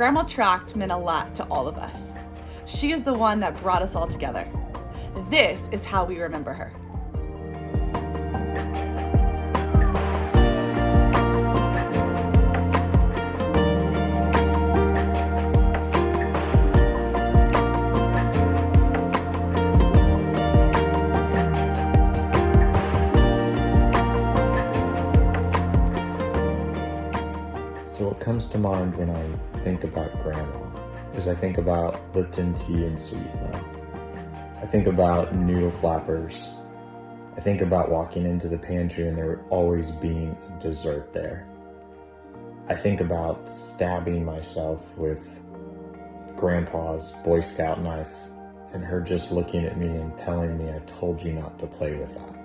Grandma Tracht meant a lot to all of us. She is the one that brought us all together. This is how we remember her. So what comes to mind when I think about Grandma is I think about Lipton tea and sweet milk. I think about noodle flappers. I think about walking into the pantry and there always being dessert there. I think about stabbing myself with Grandpa's Boy Scout knife and her just looking at me and telling me, I told you not to play with that.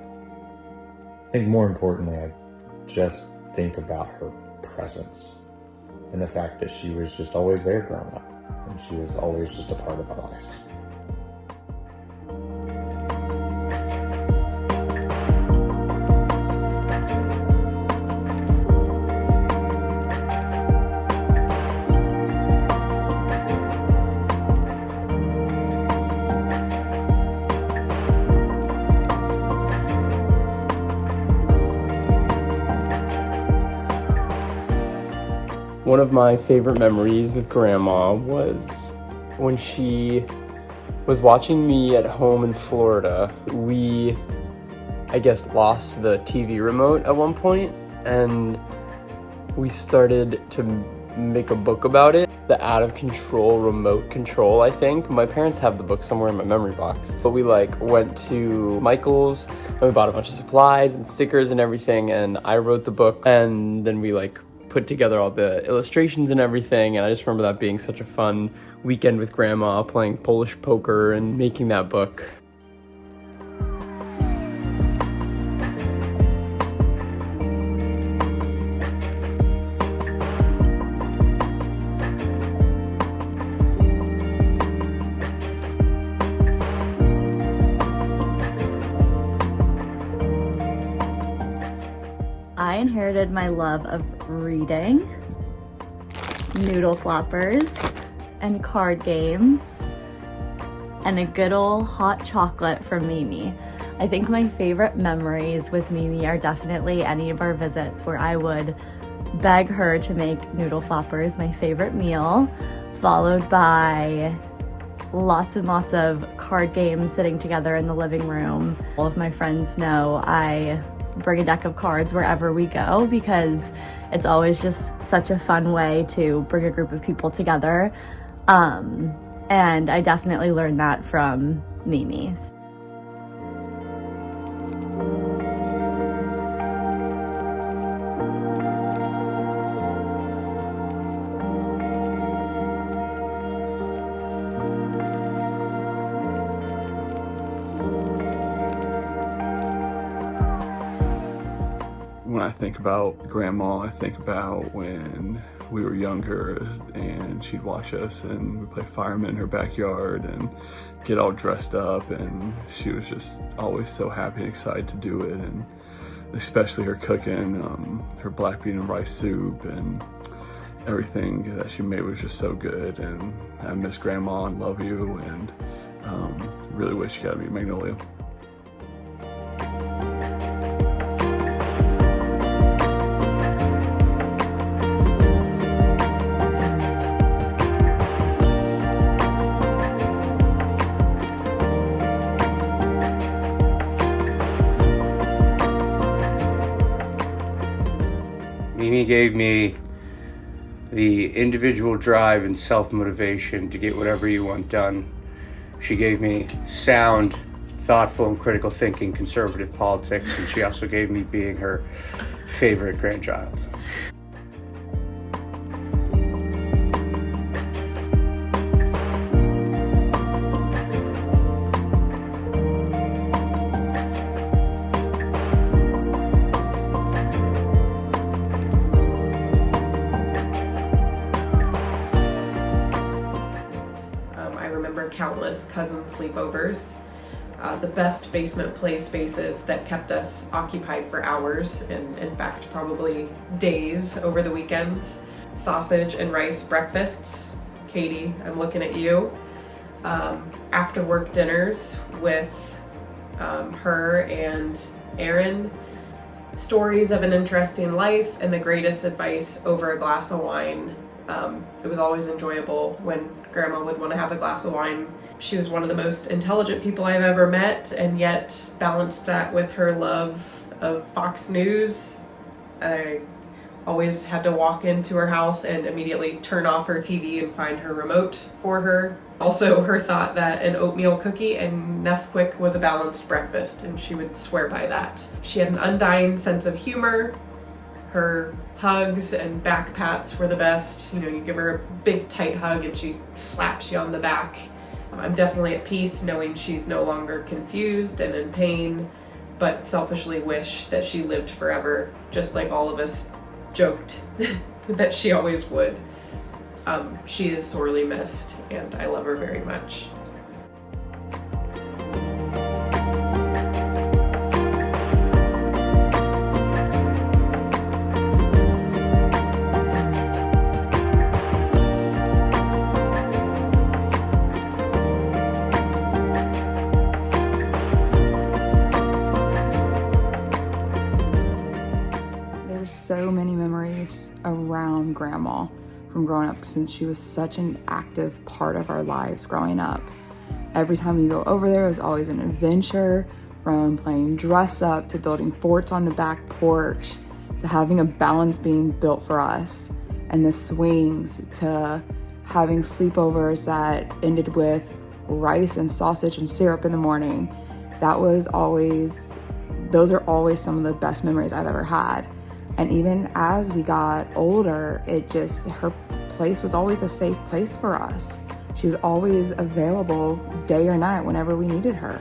I think more importantly, I just think about her presence and the fact that she was just always there growing up and she was always just a part of our lives. One of my favorite memories with Grandma was when she was watching me at home in Florida. We, I guess, lost the TV remote at one point, and we started to make a book about it. The Out of Control Remote Control, I think. My parents have the book somewhere in my memory box. But we went to Michael's and we bought a bunch of supplies and stickers and everything, and I wrote the book, and then we put together all the illustrations and everything, and I just remember that being such a fun weekend with Grandma, playing Polish poker and making that book. I inherited my love of reading, noodle flappers, and card games, and a good old hot chocolate from Mimi. I think my favorite memories with Mimi are definitely any of our visits where I would beg her to make noodle flappers my favorite meal, followed by lots and lots of card games sitting together in the living room. All of my friends know I bring a deck of cards wherever we go because it's always just such a fun way to bring a group of people together. And I definitely learned that from Mimi. When I think about Grandma, I think about when we were younger and she'd watch us and we'd play fireman in her backyard and get all dressed up, and she was just always so happy and excited to do it, and especially her cooking, her black bean and rice soup, and everything that she made was just so good. And I miss Grandma and love you, and really wish you got to meet Magnolia. Mimi gave me the individual drive and self-motivation to get whatever you want done. She gave me sound, thoughtful, and critical thinking, conservative politics, and she also gave me being her favorite grandchild. Countless cousin sleepovers, the best basement play spaces that kept us occupied for hours and in fact probably days over the weekends. sausage and rice breakfasts. Katie, I'm looking at you. After work dinners with her and Aaron. Stories of an interesting life and the greatest advice over a glass of wine. It was always enjoyable when Grandma would want to have a glass of wine. She was one of the most intelligent people I've ever met, and yet balanced that with her love of Fox News. I always had to walk into her house and immediately turn off her TV and find her remote for her. Also, her thought that an oatmeal cookie and Nesquik was a balanced breakfast, and she would swear by that. She had an undying sense of humor. Her hugs and back pats were the best. You know, you give her a big tight hug and she slaps you on the back. I'm definitely at peace knowing she's no longer confused and in pain, but selfishly wish that she lived forever, just like all of us joked that she always would. She is sorely missed, and I love her very much. So many memories around Grandma from growing up, since she was such an active part of our lives growing up. Every time we go over there, it was always an adventure, from playing dress up to building forts on the back porch to having a balance beam built for us, and the swings to having sleepovers that ended with rice and sausage and syrup in the morning. Those are always some of the best memories I've ever had. And even as we got older, her place was always a safe place for us. She was always available day or night whenever we needed her.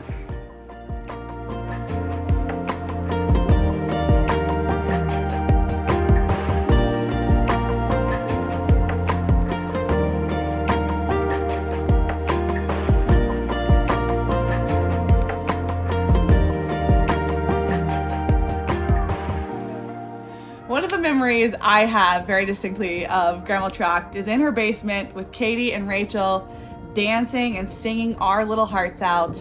One of the memories I have very distinctly of Grandma Tracht is in her basement with Katie and Rachel dancing and singing our little hearts out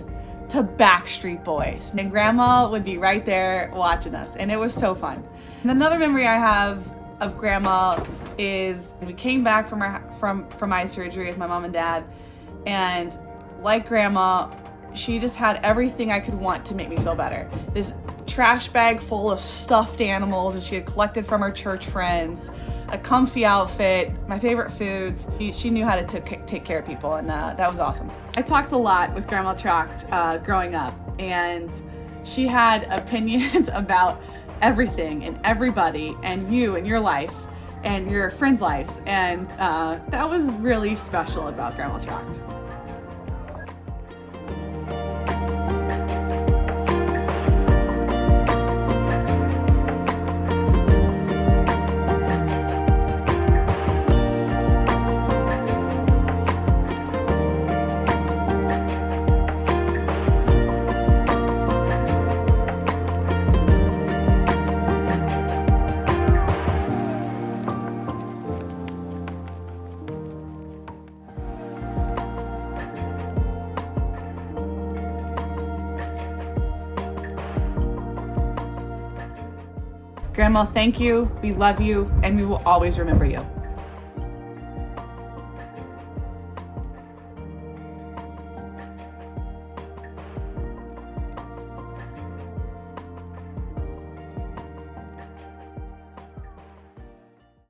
to Backstreet Boys. And Grandma would be right there watching us, and it was so fun. And another memory I have of Grandma is we came back from eye surgery with my mom and dad, and like Grandma, she just had everything I could want to make me feel better. This trash bag full of stuffed animals that she had collected from her church friends, a comfy outfit, my favorite foods. She knew how to take care of people, and that was awesome. I talked a lot with Grandma Tracht growing up, and she had opinions about everything and everybody and you and your life and your friends' lives, and that was really special about Grandma Tracht. Grandma, thank you, we love you, and we will always remember you.